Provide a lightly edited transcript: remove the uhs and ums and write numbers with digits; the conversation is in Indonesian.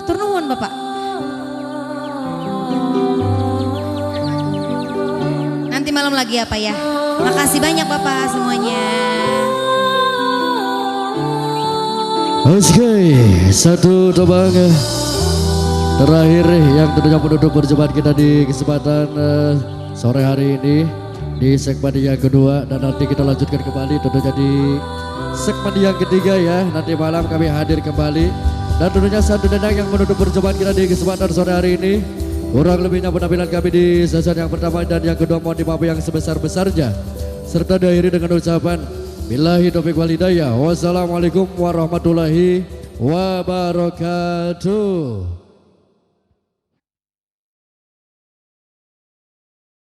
Matur nuwun Bapak. Nanti malam lagi ya Pak ya. Makasih banyak Bapak semuanya. Oke, satu tebang terakhir yang tentunya menutup perjumpaan kita di kesempatan sore hari ini di segmen yang kedua, dan nanti kita lanjutkan kembali tentunya di segmen yang ketiga ya. Nanti malam kami hadir kembali, dan tentunya satu dendang yang menutup perjumpaan kita di kesempatan sore hari ini. Kurang lebihnya penampilan kami di season yang pertama dan yang kedua mohon dimaafkan yang sebesar-besarnya, serta diakhiri dengan ucapan billahi taufiq wal hidayah. Wassalamualaikum warahmatullahi wabarakatuh.